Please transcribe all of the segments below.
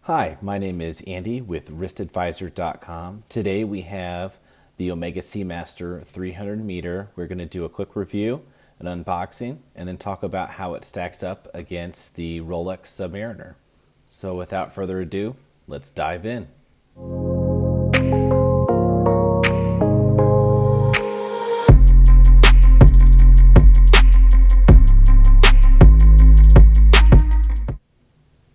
Hi, my name is Andy with wristadvisor.com. Today we have the Omega Seamaster 300m. We're going to do a quick review, an unboxing, and then talk about how it stacks up against the Rolex Submariner. So without further ado, let's dive in.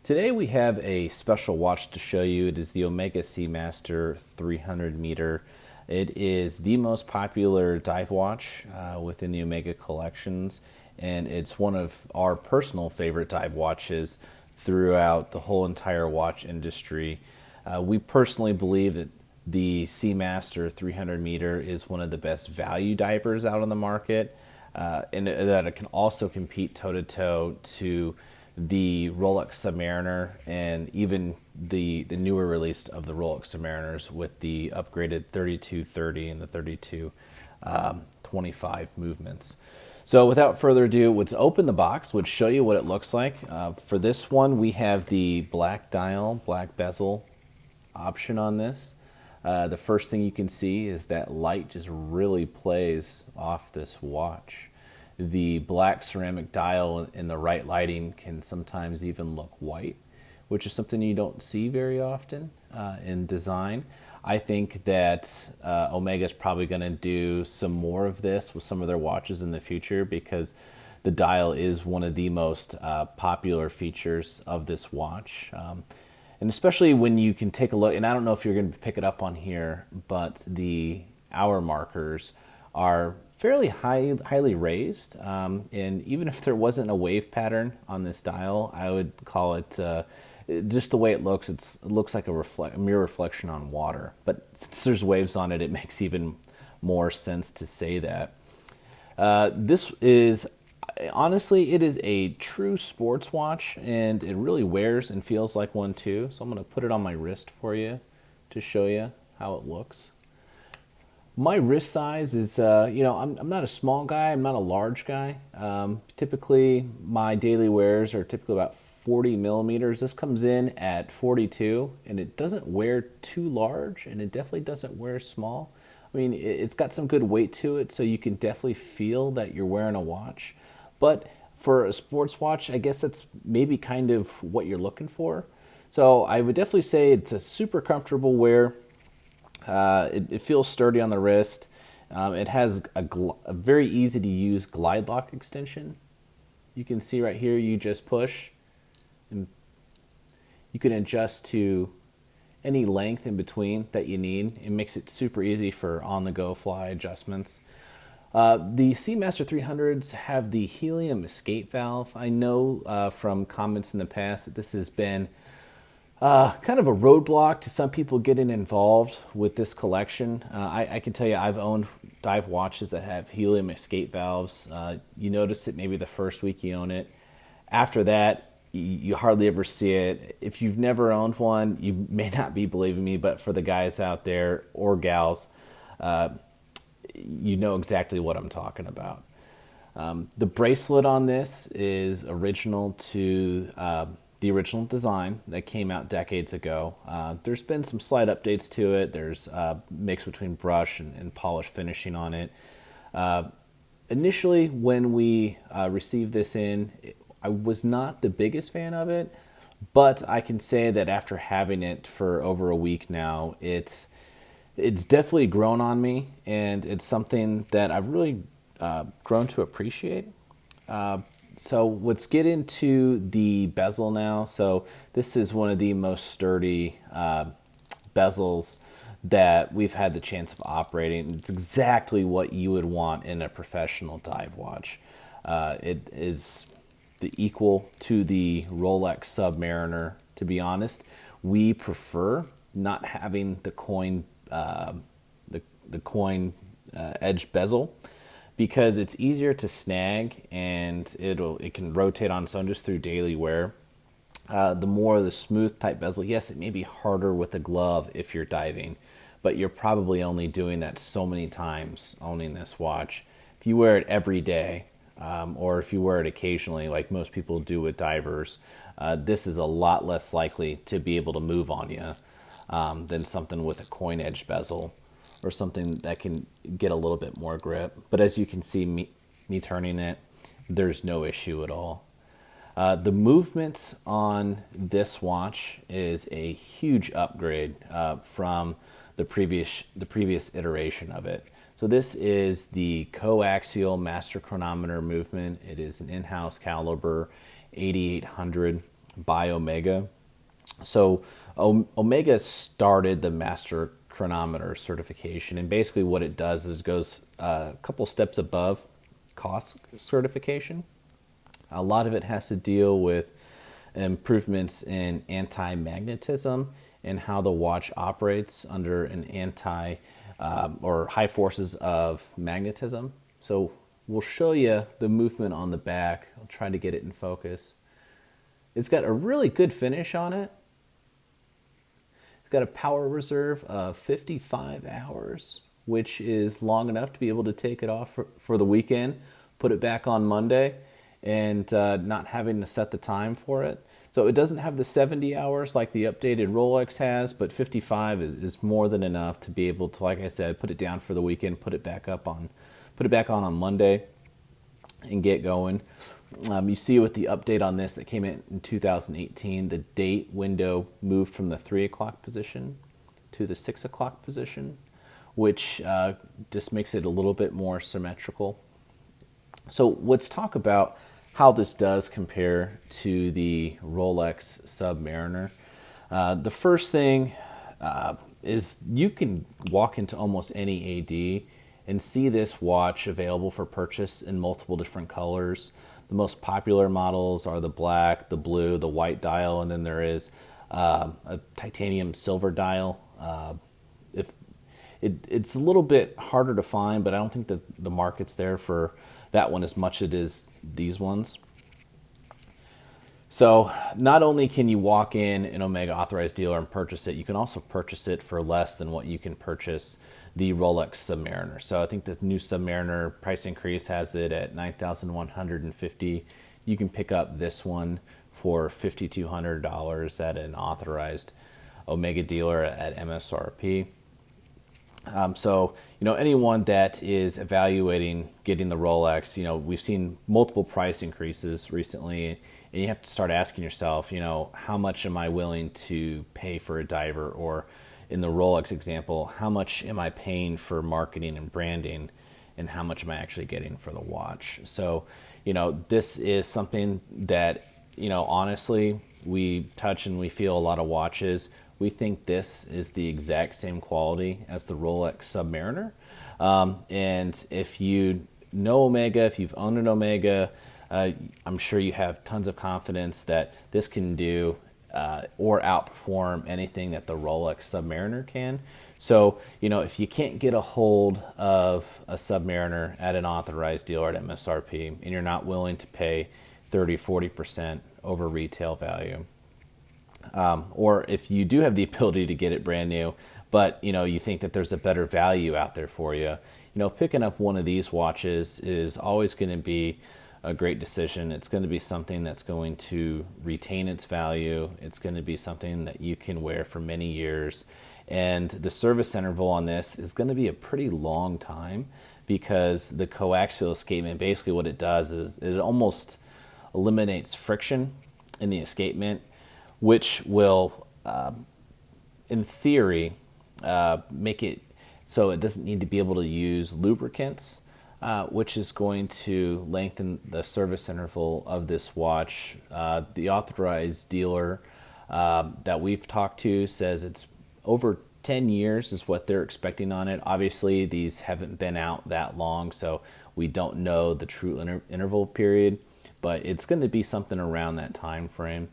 Today we have a special watch to show you. It is the Omega Seamaster 300m. It is the most popular dive watch within the Omega collections, and it's one of our personal favorite dive watches throughout the whole entire watch industry. We personally believe that the Seamaster 300m is one of the best value divers out on the market, and that it can also compete toe-to-toe to the Rolex Submariner and even the newer release of the Rolex Submariners with the upgraded 3230 and the 3225 movements. So without further ado, let's open the box, let's show you what it looks like. For this one, we have the black dial, black bezel option on this. The first thing you can see is that light just really plays off this watch. The black ceramic dial in the right lighting can sometimes even look white, which is something you don't see very often in design. I think that Omega is probably going to do some more of this with some of their watches in the future, because the dial is one of the most popular features of this watch. And especially when you can take a look, and I don't know if you're going to pick it up on here, but the hour markers are fairly highly raised, and even if there wasn't a wave pattern on this dial, I would call it just the way it looks. It looks like a mirror reflection on water, but since there's waves on it, it makes even more sense to say that. This is honestly, it is a true sports watch, and it really wears and feels like one too. So I'm going to put it on my wrist for you to show you how it looks. My wrist size is, I'm not a small guy, I'm not a large guy. Typically, my daily wears are typically about 40 millimeters. This comes in at 42, and it doesn't wear too large, and it definitely doesn't wear small. I mean, it's got some good weight to it, so you can definitely feel that you're wearing a watch. But for a sports watch, I guess that's maybe kind of what you're looking for. So I would definitely say it's a super comfortable wear. It feels sturdy on the wrist. It has a very easy to use glide lock extension. You can see right here, you just push, and you can adjust to any length in between that you need. It makes it super easy for on-the-go fly adjustments. The Seamaster 300s have the helium escape valve. I know from comments in the past that this has been kind of a roadblock to some people getting involved with this collection. I can tell you, I've owned dive watches that have helium escape valves. You notice it maybe the first week you own it. After that, you hardly ever see it. If you've never owned one, you may not be believing me, but for the guys out there or gals, you know exactly what I'm talking about. The bracelet on this is original to the original design that came out decades ago. There's been some slight updates to it. There's a mix between brush and polish finishing on it. Initially, when we received this in, I was not the biggest fan of it, but I can say that after having it for over a week now, it's definitely grown on me, and it's something that I've really grown to appreciate. So let's get into the bezel now. So this is one of the most sturdy bezels that we've had the chance of operating. It's exactly what you would want in a professional dive watch. It is the equal to the Rolex Submariner. To be honest, we prefer not having the coin edge bezel, because it's easier to snag, and it can rotate on its own just through daily wear. The more the smooth type bezel, yes, it may be harder with a glove if you're diving, but you're probably only doing that so many times owning this watch. If you wear it every day, or if you wear it occasionally, like most people do with divers, this is a lot less likely to be able to move on you than something with a coin edge bezel or something that can get a little bit more grip. But as you can see me turning it, there's no issue at all. The movement on this watch is a huge upgrade from the previous iteration of it. So this is the coaxial master chronometer movement. It is an in-house caliber 8800 by Omega. So Omega started the master chronometer certification, and basically what it does is goes a couple steps above cost certification. A lot of it has to deal with improvements in anti-magnetism and how the watch operates under an or high forces of magnetism. So we'll show you the movement on the back. I'll try to get it in focus. It's got a really good finish on it. It's got a power reserve of 55 hours, which is long enough to be able to take it off for the weekend, put it back on Monday, and not having to set the time for it. So it doesn't have the 70 hours like the updated Rolex has, but 55 is more than enough to be able to, like I said, put it down for the weekend, put it back on Monday, and get going. You see with the update on this that came in 2018, the date window moved from the 3 o'clock position to the 6 o'clock position, which just makes it a little bit more symmetrical. So let's talk about how this does compare to the Rolex Submariner. The first thing is you can walk into almost any AD and see this watch available for purchase in multiple different colors. The most popular models are the black, the blue, the white dial, and then there is a titanium silver dial. It's a little bit harder to find, but I don't think that the market's there for that one as much as it is these ones. So not only can you walk in an Omega authorized dealer and purchase it, you can also purchase it for less than what you can purchase the Rolex Submariner. So I think the new Submariner price increase has it at $9,150. You can pick up this one for $5,200 at an authorized Omega dealer at MSRP. So, anyone that is evaluating getting the Rolex, we've seen multiple price increases recently, and you have to start asking yourself, how much am I willing to pay for a diver? Or in the Rolex example, how much am I paying for marketing and branding, and how much am I actually getting for the watch? So, this is something that, honestly, we touch and we feel a lot of watches. We think this is the exact same quality as the Rolex Submariner. And if you know Omega, if you've owned an Omega, I'm sure you have tons of confidence that this can do or outperform anything that the Rolex Submariner can. So, if you can't get a hold of a Submariner at an authorized dealer at MSRP and you're not willing to pay 30-40% over retail value, or if you do have the ability to get it brand new, but you think that there's a better value out there for you, picking up one of these watches is always going to be a great decision. It's going to be something that's going to retain its value. It's going to be something that you can wear for many years. And the service interval on this is going to be a pretty long time, because the coaxial escapement, basically what it does is it almost eliminates friction in the escapement, which will, in theory, make it so it doesn't need to be able to use lubricants, which is going to lengthen the service interval of this watch. The authorized dealer that we've talked to says it's over 10 years is what they're expecting on it. Obviously, these haven't been out that long, so we don't know the true interval period, but it's going to be something around that time frame.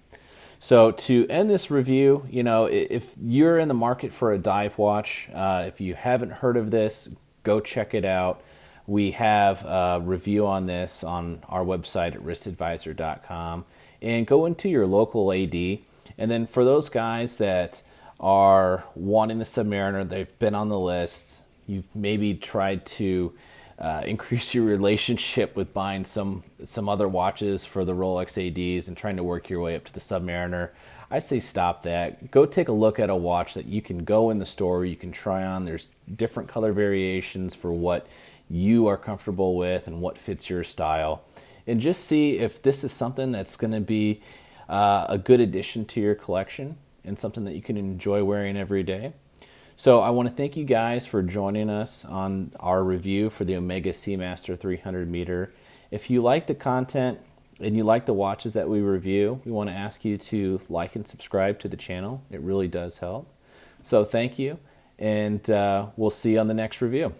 So to end this review, if you're in the market for a dive watch, if you haven't heard of this, go check it out. We have a review on this on our website at wristadvisor.com, and go into your local AD. And then for those guys that are wanting the Submariner, they've been on the list, you've maybe tried to increase your relationship with buying some other watches for the Rolex ADs and trying to work your way up to the Submariner, I say stop that. Go take a look at a watch that you can go in the store, you can try on. There's different color variations for what you are comfortable with and what fits your style. And just see if this is something that's going to be a good addition to your collection and something that you can enjoy wearing every day. So I want to thank you guys for joining us on our review for the Omega Seamaster 300m. If you like the content and you like the watches that we review, we want to ask you to like and subscribe to the channel. It really does help. So thank you, and we'll see you on the next review.